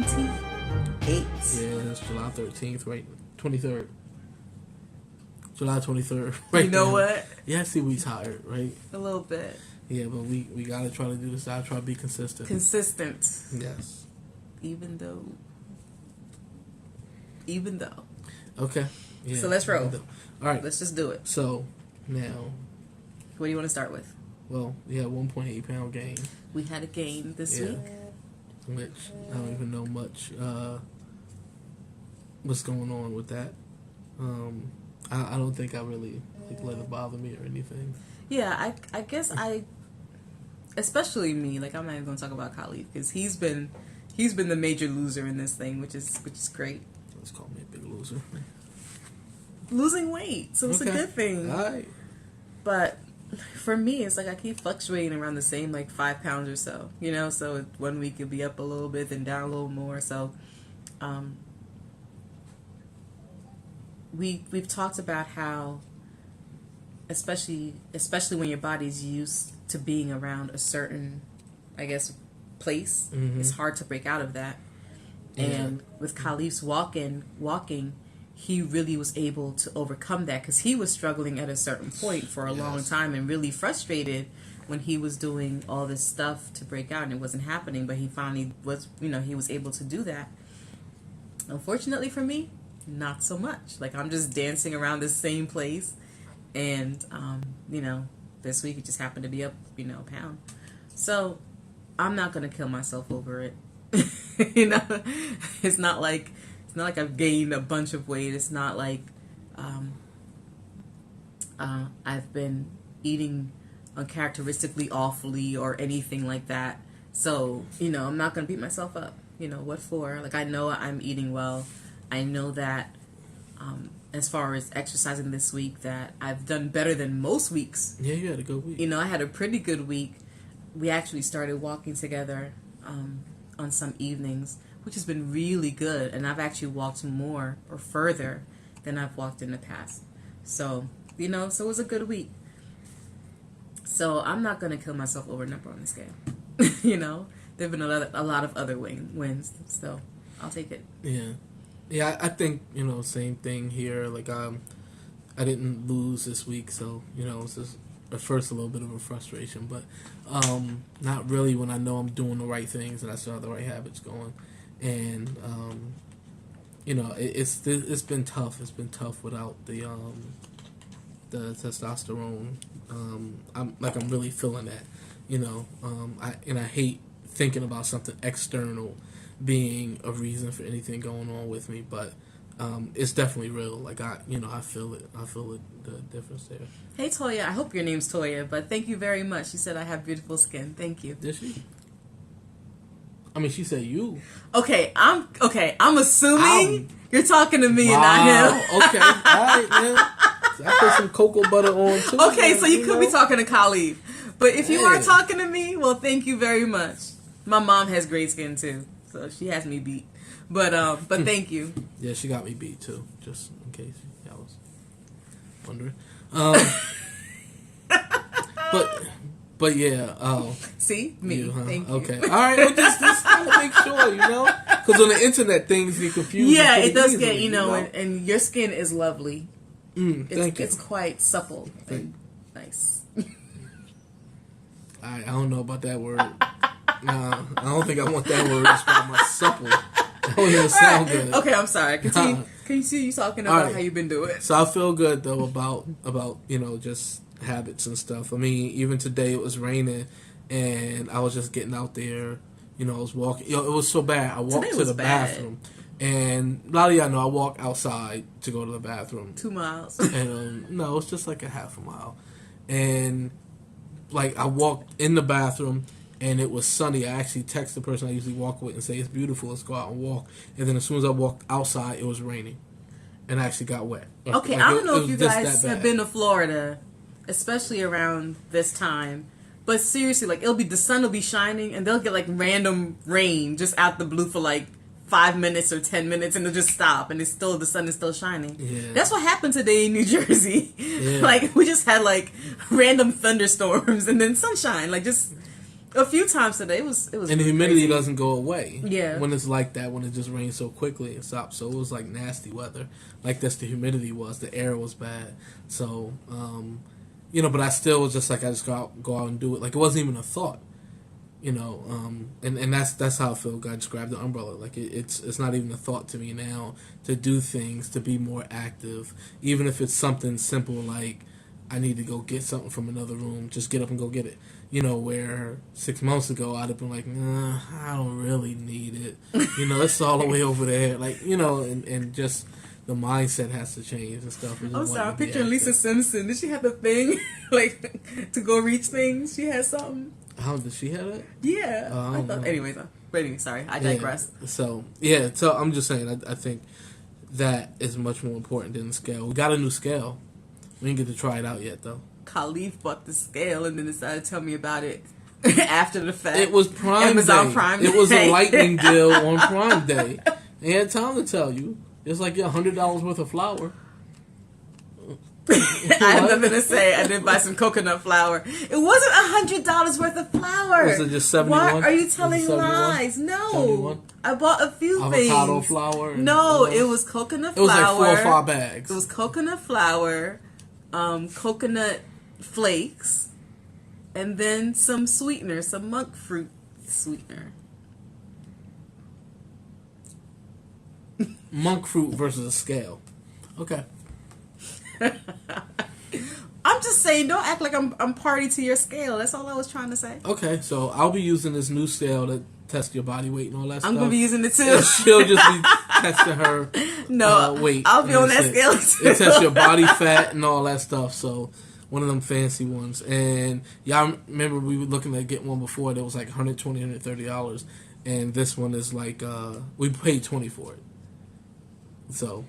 28. Yeah, it's July 13th, right? 23rd. July 23rd. Right You know now. what? Yeah, I see we tired, right? A little bit. Yeah, but we gotta try to do this. I try to be consistent. Yes. Even though. Okay. Yeah. So let's roll. All right. Let's just do it. So now, What do you want to start with? well, we had 1.8 pound gain, We had a game this Yeah. week. which I don't even know much what's going on with that. I don't think I really let it bother me or anything. Yeah, I guess especially me. Like, I'm not even gonna talk about Khaleef because he's been the major loser in this thing, which is great. Let's call me a big loser. Losing weight, so it's a good thing. All right. But for me, it's like I keep fluctuating around the same, like 5 pounds or so. You know, so one week it'll be up a little bit, then down a little more. So, we've talked about how, especially when your body's used to being around a certain, I guess, place, it's hard to break out of that. Yeah. And with Khaleef's walking, he really was able to overcome that because he was struggling at a certain point for a long time and really frustrated when he was doing all this stuff to break out and it wasn't happening. But he finally was, he was able to do that. Unfortunately for me, not so much. Like, I'm just dancing around the same place, and this week it just happened to be up, a pound. So I'm not gonna kill myself over it. It's not like I've gained a bunch of weight. It's not like I've been eating uncharacteristically awfully or anything like that. So I'm not gonna beat myself up. What for? Like, I know I'm eating well. I know that as far as exercising this week, that I've done better than most weeks. Yeah, you had a good week. I had a pretty good week. We actually started walking together on some evenings, which has been really good. And I've actually walked more or further than I've walked in the past. So, so it was a good week. So I'm not going to kill myself over a number on the scale. There have been a lot of other wins, so I'll take it. Yeah. Yeah, I think, same thing here. Like, I didn't lose this week, so, it's just at first a little bit of a frustration, but not really when I know I'm doing the right things and I still have the right habits going. And, it's been tough. It's been tough without the testosterone. I'm really feeling that, I hate thinking about something external being a reason for anything going on with me, but it's definitely real. Like, I feel it. I feel the difference there. Hey, Toya, I hope your name's Toya, but thank you very much. She said I have beautiful skin. Thank you. Did she? I mean, she said you. Okay, I'm assuming you're talking to me and not him. Okay, all right, man. So I put some cocoa butter on too. Okay, so you could be talking to Khaleef, but if you are talking to me, well, thank you very much. My mom has great skin too, so she has me beat. But thank you. Yeah, she got me beat too, just in case y'all was wondering. But yeah. See me. You, huh? Thank you. Okay. All right. Well, just kind of make sure, because on the internet things get confused. Yeah, it does get and your skin is lovely. Thank you. It's quite supple and nice. I don't know about that word. Nah, I don't think I want that word to describe my supple. That don't even sound good. Okay, I'm sorry. Continue. Can you see you talking about how you've been doing? So I feel good though about just habits and stuff. I mean, even today it was raining, and I was just getting out there. I was walking. It was so bad. I walked to the bathroom, and a lot of y'all know I walk outside to go to the bathroom. 2 miles. And no, it's just like a half a mile, and like I walked in the bathroom. And it was sunny. I actually texted the person I usually walk with and say, it's beautiful, let's go out and walk. And then as soon as I walked outside, it was raining. And I actually got wet. Okay, I don't know if you guys have been to Florida, especially around this time. But seriously, like, the sun will be shining and they'll get like random rain just out the blue for like 5 minutes or 10 minutes and it'll just stop and the sun is still shining. Yeah. That's what happened today in New Jersey. Yeah. Like, we just had like random thunderstorms and then sunshine. Like, just A few times today. It was. And the humidity doesn't go away. Yeah. When it's like that, when it just rains so quickly and stops. So it was like nasty weather. Like that's the humidity was. The air was bad. So, but I still was just like, I just go out and do it. Like it wasn't even a thought. And that's how I feel. God just grabbed the umbrella. Like it's not even a thought to me now to do things, to be more active, even if it's something simple like I need to go get something from another room. Just get up and go get it. Where 6 months ago I'd have been like, nah, I don't really need it. It's all the way over there. Like and just the mindset has to change and stuff. I'm sorry, I'm picturing Lisa Simpson. Did she have the thing like to go reach things? She had something. How did she have it? Yeah. I thought. Anyways, sorry, I digress. Yeah. So I'm just saying. I think that is much more important than the scale. We got a new scale. We didn't get to try it out yet, though. Khaleef bought the scale and then decided to tell me about it after the fact. It was Amazon Day. Prime Day. It was a lightning deal on Prime Day. They had time to tell you. It's like $100 worth of flour. I have nothing to say. I did buy some coconut flour. It wasn't $100 worth of flour. Was it just 71? Why are you telling lies? No. 71? I bought a few things. Avocado flour? No, it was coconut flour. It was like 4 or 5 bags. It was coconut flour, coconut flakes, and then some sweetener, some monk fruit sweetener. Monk fruit versus a scale. Okay. I'm just saying, don't act like I'm party to your scale. That's all I was trying to say. Okay, so I'll be using this new scale to test your body weight and all that stuff. I'm going to be using it too. And she'll just be testing her weight. I'll be on that scale too. It tests your body fat and all that stuff, so one of them fancy ones. And y'all remember we were looking at getting one before that was like $120, $130. And this one is like, we paid $20 for it. So,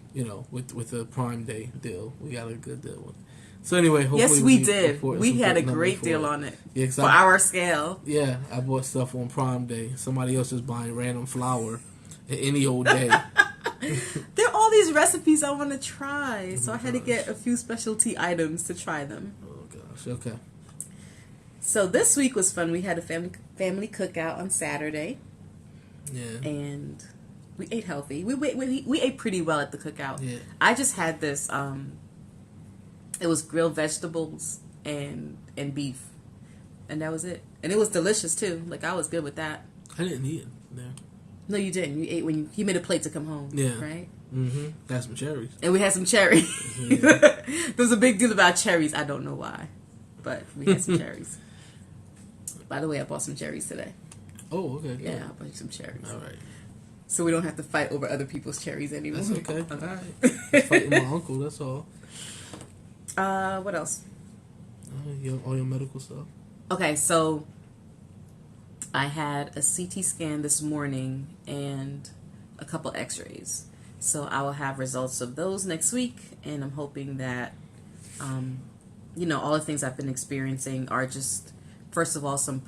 with the Prime Day deal, we got a good deal with it. So anyway, hopefully yes, we did. We had a great deal on it for our scale. Yeah, I bought stuff on Prime Day. Somebody else is buying random flour any old day. There are all these recipes I want to try, so I had to get a few specialty items to try them. Oh gosh, okay. So this week was fun. We had a family cookout on Saturday. Yeah. And we ate healthy. We ate pretty well at the cookout. Yeah. I just had this. It was grilled vegetables and beef, and that was it. And it was delicious too. Like I was good with that. I didn't eat it there. No, you didn't. You ate when you made a plate to come home. Yeah. Right. Mm-hmm. Had some cherries. And we had some cherries. Yeah. There was a big deal about cherries. I don't know why, but we had some cherries. By the way, I bought some cherries today. Oh, okay. Yeah, I bought you some cherries. All right. So we don't have to fight over other people's cherries anymore. That's okay. All right. Just fighting my uncle. That's all. What else? All your medical stuff. Okay, so I had a CT scan this morning and a couple x-rays. So I will have results of those next week, and I'm hoping that, all the things I've been experiencing are just, first of all, some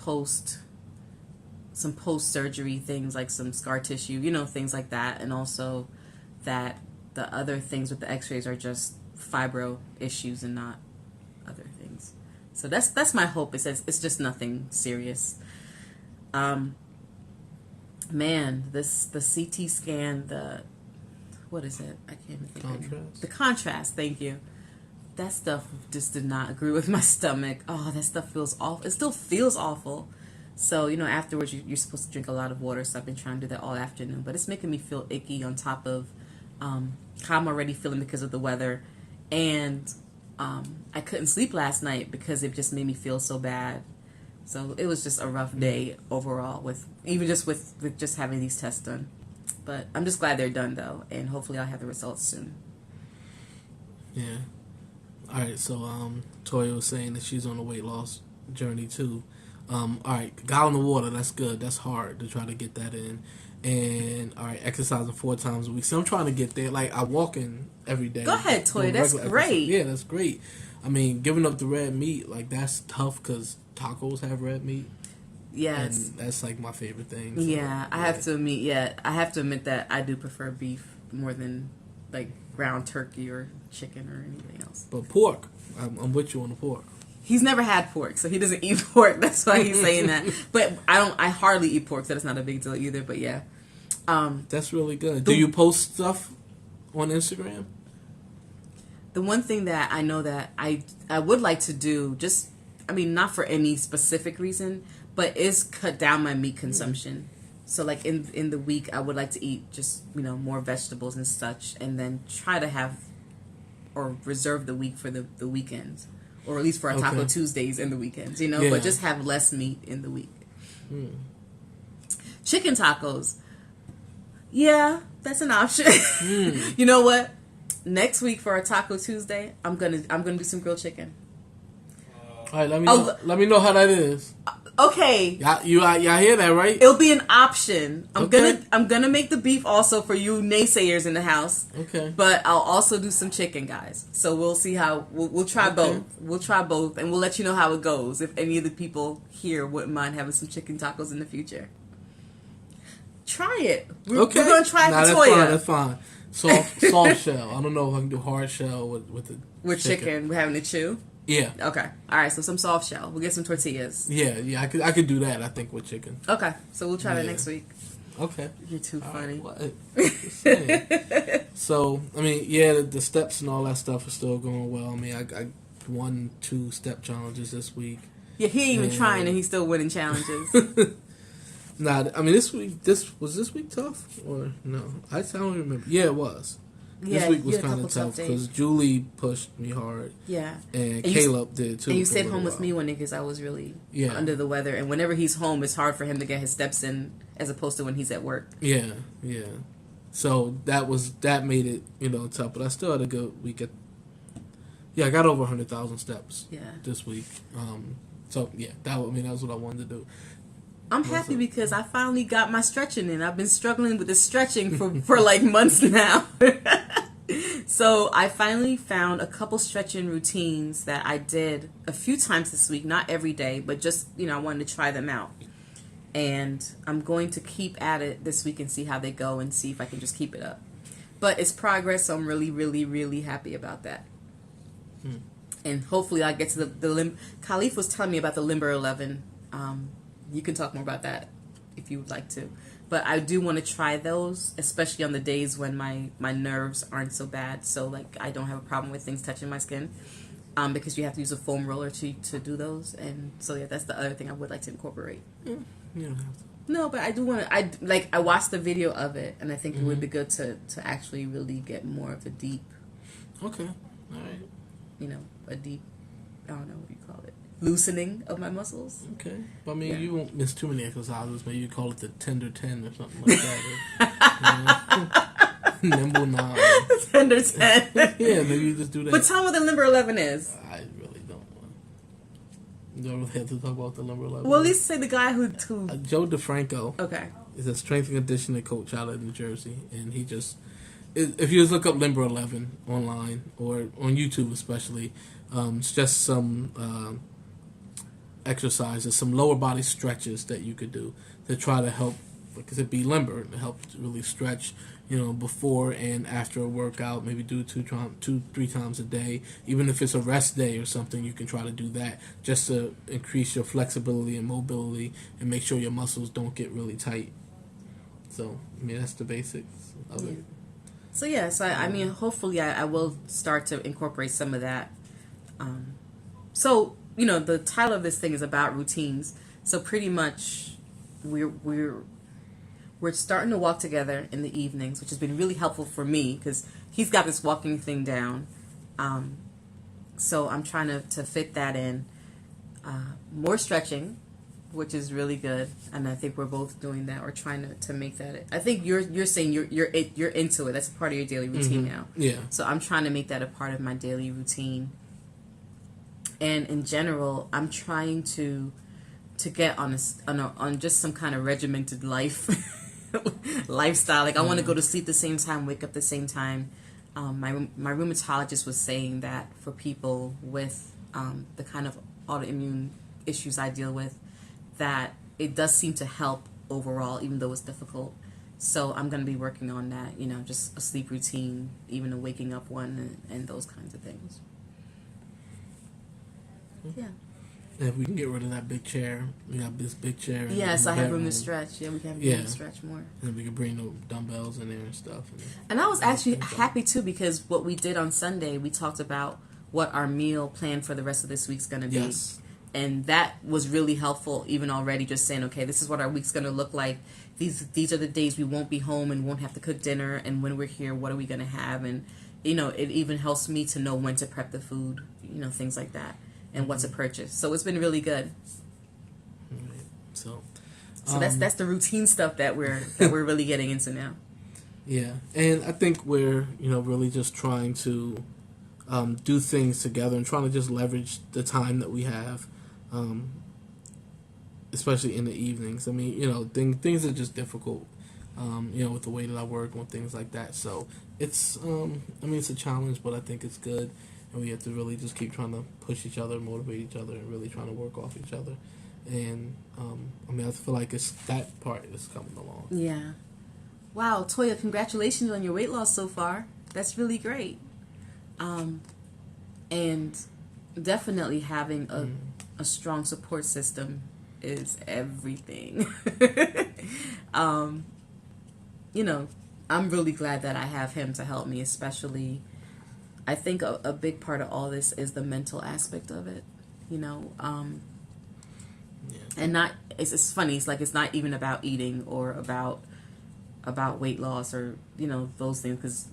post-surgery things like some scar tissue, things like that, and also that the other things with the x-rays are just fibro issues and not other things. So that's my hope. It's just nothing serious. Man, the CT scan, what is it? I can't even think of it. The contrast, thank you. That stuff just did not agree with my stomach. Oh, that stuff feels awful. It still feels awful. So, afterwards you're supposed to drink a lot of water, so I've been trying to do that all afternoon. But it's making me feel icky on top of how I'm already feeling because of the weather. And I couldn't sleep last night because it just made me feel so bad. So it was just a rough day overall with just having these tests done. But I'm just glad they're done though, and hopefully I'll have the results soon. Yeah. All right. So Toya was saying that she's on a weight loss journey too. All right, gallon of water. That's good. That's hard to try to get that in. And all right, exercising 4 times a week. So I'm trying to get there. Like I walk in every day. Go ahead, Toya. That's great. Yeah, that's great. I mean, giving up the red meat, like that's tough because tacos have red meat. Yes, and that's like my favorite thing. So, yeah, I have to admit. Yeah, I have to admit that I do prefer beef more than like ground turkey or chicken or anything else. But pork, I'm with you on the pork. He's never had pork, so he doesn't eat pork. That's why he's saying that. But I hardly eat pork, so that's not a big deal either. But yeah, that's really good. Do you post stuff on Instagram? The one thing that I know that I would like to do, just not for any specific reason, but is cut down my meat consumption. So like in the week, I would like to eat just more vegetables and such, and then try to have or reserve the week for the weekends. Or at least for our Taco Tuesdays in the weekends, but just have less meat in the week. Chicken tacos. Yeah, that's an option. You know what? Next week for our Taco Tuesday, I'm gonna do some grilled chicken. All right, let me know how that is. Okay. Y'all hear that, right? It'll be an option. I'm gonna make the beef also for you naysayers in the house. Okay. But I'll also do some chicken, guys. So we'll see how we'll try both. We'll try both, and we'll let you know how it goes. If any of the people here wouldn't mind having some chicken tacos in the future, try it. We're gonna try it for Toya. That's fine. Soft shell. I don't know if I can do hard shell with chicken. We're having to chew. Yeah. Okay. All right. So some soft shell. We'll get some tortillas. Yeah. I could do that. I think with chicken. Okay. So we'll try that next week. Okay. You're too funny. So the steps and all that stuff are still going well. I won 2 step challenges this week. Yeah, he ain't even trying, and he's still winning challenges. Nah, this week tough or no? I don't remember. Yeah, it was. This week was kind of tough because Julie pushed me hard. Yeah. And Caleb did too. And you stayed home with me one day because I was really under the weather. And whenever he's home, it's hard for him to get his steps in as opposed to when he's at work. Yeah. So that made it tough. But I still had a good week. I got over 100,000 steps. This week. So yeah, that was what I wanted to do. I'm happy because I finally got my stretching in. I've been struggling with the stretching for like months now. So I finally found a couple stretching routines that I did a few times this week. Not every day, but just, I wanted to try them out. And I'm going to keep at it this week and see how they go and see if I can just keep it up. But it's progress, so I'm really, really, really happy about that. And hopefully I'll get to the limb. Khaleef was telling me about the Limber 11. You can talk more about that if you would like to. But I do want to try those, especially on the days when my nerves aren't so bad. So, like, I don't have a problem with things touching my skin. Because you have to use a foam roller to do those. And so, yeah, that's the other thing I would like to incorporate. You don't have to. No, but I do want to. I watched the video of it, and I think it would be good to actually really get more of a deep. Okay. All right. A deep, I don't know what you call it, loosening of my muscles. Okay. You won't miss too many exercises. Maybe you call it the tender 10 or something like that. Nimble 9. Tender 10. Yeah, maybe you just do that. But tell me what the Limber 11 is. I really don't want. You don't really have to talk about the Limber 11. Well, at least say the guy who Joe DeFranco. Okay. Is a strength and conditioning coach out of New Jersey, and he just. If you just look up Limber 11 online or on YouTube especially, it's just some exercises, some lower body stretches that you could do to try to help, because it be limber, to help really stretch, before and after a workout. Maybe do 2-3 times a day. Even if it's a rest day or something, you can try to do that just to increase your flexibility and mobility and make sure your muscles don't get really tight. So, that's the basics of it. So hopefully I will start to incorporate some of that. The title of this thing is about routines. So pretty much we're starting to walk together in the evenings, which has been really helpful for me because he's got this walking thing down. So I'm trying to fit that in. More stretching, which is really good, and I think we're both doing that or trying to make that. I think you're saying you're into it. That's a part of your daily routine now. Yeah. So I'm trying to make that a part of my daily routine. And in general, I'm trying to get on just some kind of regimented lifestyle. Like I want to go to sleep the same time, wake up the same time. My rheumatologist was saying that for people with the kind of autoimmune issues I deal with, that it does seem to help overall, even though it's difficult. So I'm going to be working on that, just a sleep routine, even a waking up one, and those kinds of things. Yeah. And if we can get rid of that big chair, we got this big chair. Yes, I have room to stretch. Yeah, we can have room to stretch more. And we can bring the dumbbells in there and stuff. And I was actually happy too, because what we did on Sunday, we talked about what our meal plan for the rest of this week's going to be. Yes. And that was really helpful, even already just saying, okay, this is what our week's going to look like. These are the days we won't be home and won't have to cook dinner. And when we're here, what are we going to have? And, it even helps me to know when to prep the food, things like that, and what to purchase. So it's been really good. Right. So that's the routine stuff that we're really getting into now. Yeah. And I think we're, really just trying to do things together and trying to just leverage the time that we have, especially in the evenings. I mean, things are just difficult, with the way that I work and things like that. So it's, it's a challenge, but I think it's good. And we have to really just keep trying to push each other, motivate each other, and really trying to work off each other. And, I feel like it's that part is coming along. Yeah. Wow, Toya, congratulations on your weight loss so far. That's really great. And definitely having a strong support system is everything. I'm really glad that I have him to help me, especially. I think a big part of all this is the mental aspect of it, and not, it's funny. It's like, it's not even about eating or about weight loss or, those things, because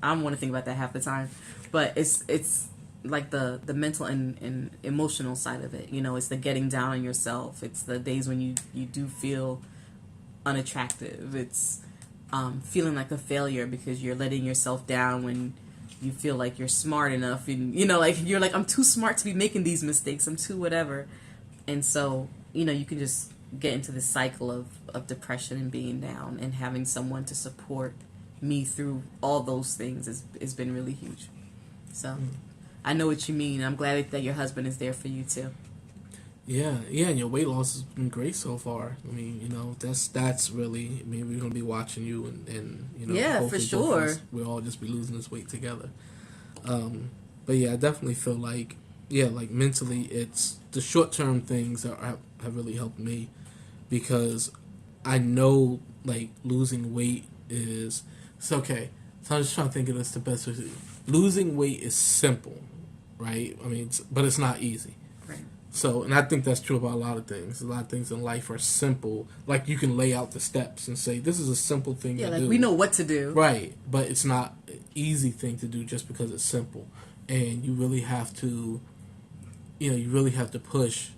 I don't want to think about that half the time, but it's like the mental and emotional side of it. It's the getting down on yourself. It's the days when you do feel unattractive. It's feeling like a failure because you're letting yourself down when you feel like you're smart enough, and you're like, I'm too smart to be making these mistakes. I'm too whatever. And so, you can just get into this cycle of depression and being down, and having someone to support me through all those things has been really huge. So I know what you mean. I'm glad that your husband is there for you too. Yeah, and your weight loss has been great so far. I mean, that's really. I mean, we're gonna be watching you, and yeah, for sure. We'll all just be losing this weight together. But yeah, I definitely feel like, like mentally, it's the short term things that have really helped me, because I know like losing weight is it's okay. So I'm just trying to think of this the best way. Losing weight is simple, right? I mean, but it's not easy. Right. So, and I think that's true about a lot of things. A lot of things in life are simple. Like, you can lay out the steps and say, this is a simple thing to do. Yeah, like, we know what to do. Right. But it's not an easy thing to do just because it's simple. And you really have to, push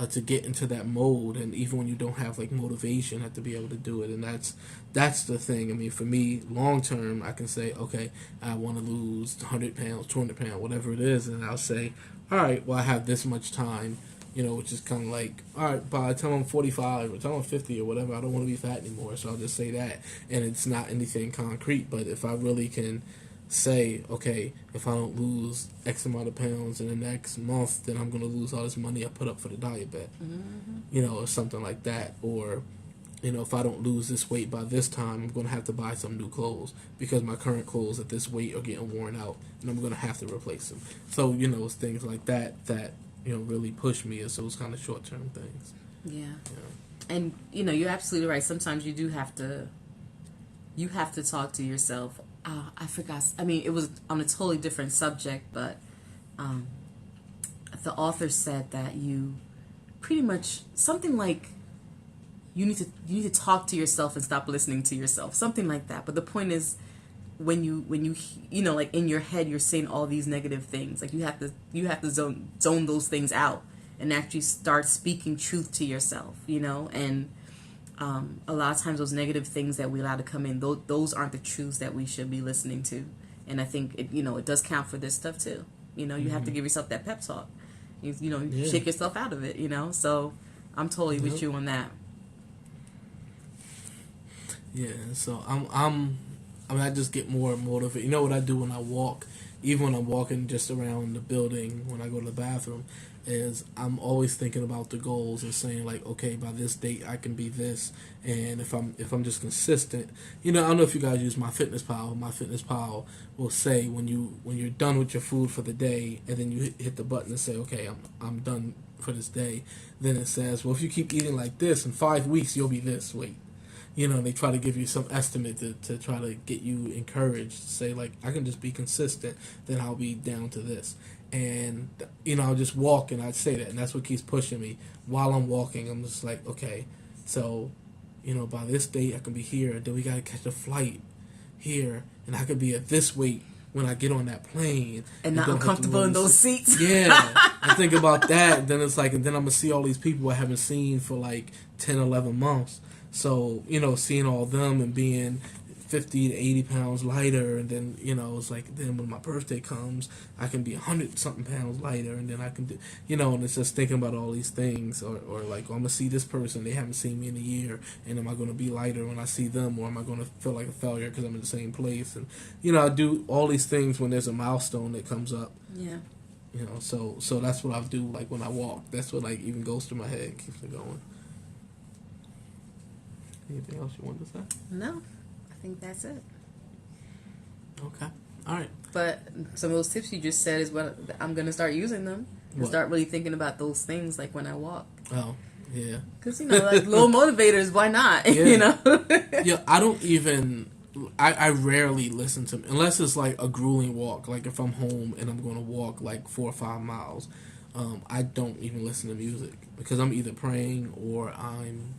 to get into that mode. And even when you don't have, like, motivation, you have to be able to do it. And that's the thing. I mean, for me, long term, I can say, okay, I want to lose 100 pounds, 200 pounds, whatever it is. And I'll say, all right, well, I have this much time, which is kind of like, all right, by the time I'm 45 or the time I'm 50 or whatever, I don't want to be fat anymore, so I'll just say that. And it's not anything concrete, but if I really can say, okay, if I don't lose X amount of pounds in the next month, then I'm going to lose all this money I put up for the diet bet, or something like that. Or, if I don't lose this weight by this time, I'm going to have to buy some new clothes because my current clothes at this weight are getting worn out, and I'm going to have to replace them. So, it's things like that really push me as those kind of short-term things. Yeah. And, you're absolutely right. Sometimes you do have to talk to yourself. I forgot. I mean, it was on a totally different subject, but the author said that you pretty much, something like, you need to talk to yourself and stop listening to yourself, something like that. But the point is, when you like in your head you're saying all these negative things, like you have to zone those things out and actually start speaking truth to yourself, and a lot of times those negative things that we allow to come in, those aren't the truths that we should be listening to. And I think it does count for this stuff too. You have to give yourself that pep talk. Shake yourself out of it. So I'm totally with you on that. Yeah, so I just get more motivated. You know what I do when I walk? even when I'm walking just around the building when I go to the bathroom, is I'm always thinking about the goals and saying like, okay, by this date I can be this, and if I'm just consistent, I don't know if you guys use MyFitnessPal. MyFitnessPal will say when you're done with your food for the day, and then you hit the button and say, okay, I'm done for this day. Then it says, well, if you keep eating like this, in 5 weeks you'll be this weight. They try to give you some estimate to try to get you encouraged to say like, I can just be consistent, then I'll be down to this. And I'll just walk and I'd say that, and that's what keeps pushing me. While I'm walking, I'm just like, okay, so by this date I can be here, then we gotta catch a flight here, and I could be at this weight when I get on that plane, and not uncomfortable in those seats. Yeah, I think about that, and then it's like, and then I'm gonna see all these people I haven't seen for like 10, 11 months. So seeing all of them and being 50 to 80 pounds lighter, and then it's like, then when my birthday comes I can be 100 something pounds lighter, and then I can do, and it's just thinking about all these things, or like, I'm gonna see this person, they haven't seen me in a year, and am I gonna be lighter when I see them, or am I gonna feel like a failure because I'm in the same place? And I do all these things when there's a milestone that comes up. Yeah. So that's what I do, like when I walk. That's what like even goes through my head, keeps me going. Anything else you wanted to say? No, I think that's it. Okay. All right. But some of those tips you just said is what I'm going to start using them. And start really thinking about those things like when I walk. Oh, yeah. Because, like little motivators, why not? Yeah. Yeah, I don't even... I rarely listen to... Unless it's like a grueling walk. Like if I'm home and I'm going to walk like 4 or 5 miles, I don't even listen to music. Because I'm either praying or I'm...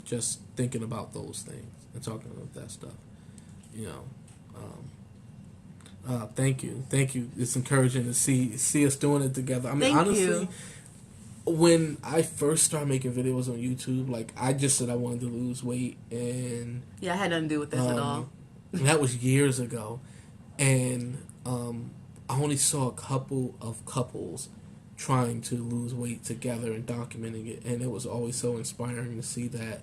just thinking about those things and talking about that stuff. Thank you. It's encouraging to see us doing it together. I mean, honestly, when I first started making videos on YouTube, like I just said I wanted to lose weight, and I had nothing to do with this at all. That was years ago, and I only saw a couple of couples trying to lose weight together and documenting it, and it was always so inspiring to see that.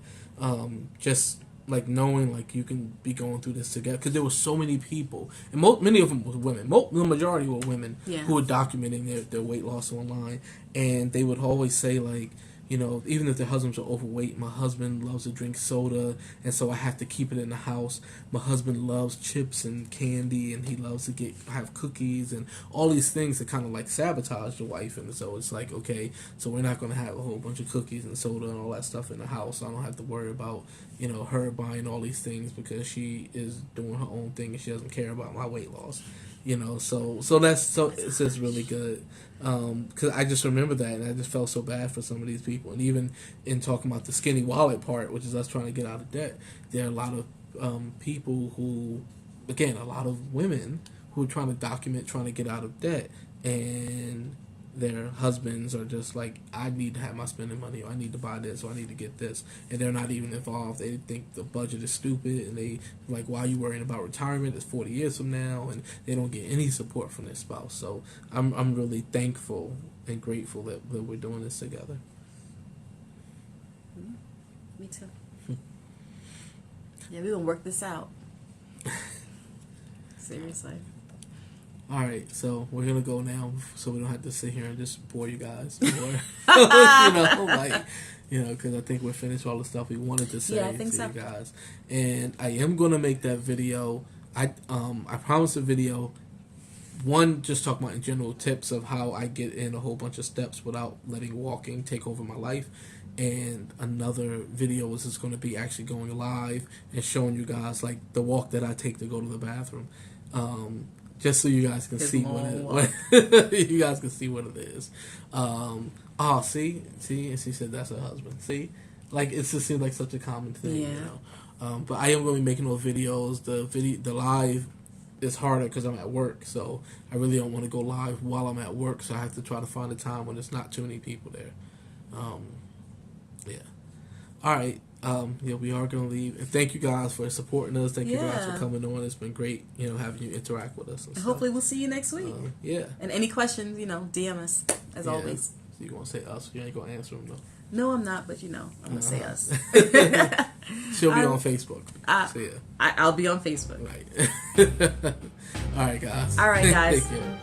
Just like knowing like you can be going through this together, because there were so many people, and many of them were women. The majority were women who were documenting their weight loss online, and they would always say like, even if their husbands are overweight, my husband loves to drink soda, and so I have to keep it in the house. My husband loves chips and candy, and he loves to have cookies and all these things that kind of like sabotage the wife. And so it's like, okay, so we're not going to have a whole bunch of cookies and soda and all that stuff in the house. I don't have to worry about, her buying all these things because she is doing her own thing and she doesn't care about my weight loss. So it's just really good. Because I just remember that, and I just felt so bad for some of these people. And even in talking about the skinny wallet part, which is us trying to get out of debt, there are a lot of people who, again, a lot of women who are trying to document trying to get out of debt, and their husbands are just like, I need to have my spending money, or I need to buy this, or I need to get this, and they're not even involved. They think the budget is stupid, and they like, why are you worrying about retirement? It's 40 years from now, and they don't get any support from their spouse. So I'm really thankful and grateful that we're doing this together. Me too. Yeah, we're gonna work this out. Seriously. All right, so we're gonna go now, so we don't have to sit here and just bore you guys more. Because I think we're finished all the stuff we wanted to say to you guys. And I am gonna make that video. I promised a video. One, just talk about in general tips of how I get in a whole bunch of steps without letting walking take over my life. And another video is just going to be actually going live and showing you guys like the walk that I take to go to the bathroom. Just so you guys can see what you guys can see what it is. See, and she said that's her husband. See, like it just seems like such a common thing, But I am going to be making those videos. The live is harder because I'm at work, so I really don't want to go live while I'm at work. So I have to try to find a time when there's not too many people there. All right. We are going to leave. And thank you guys for supporting us. Thank you guys for coming on. It's been great, having you interact with us. And hopefully we'll see you next week. And any questions, DM us, as always. So you're going to say us. You ain't going to answer them, though. No, I'm not, but I'm going to say us. She'll be on Facebook. I'll be on Facebook. Right. All right, guys. All right, guys. Take care.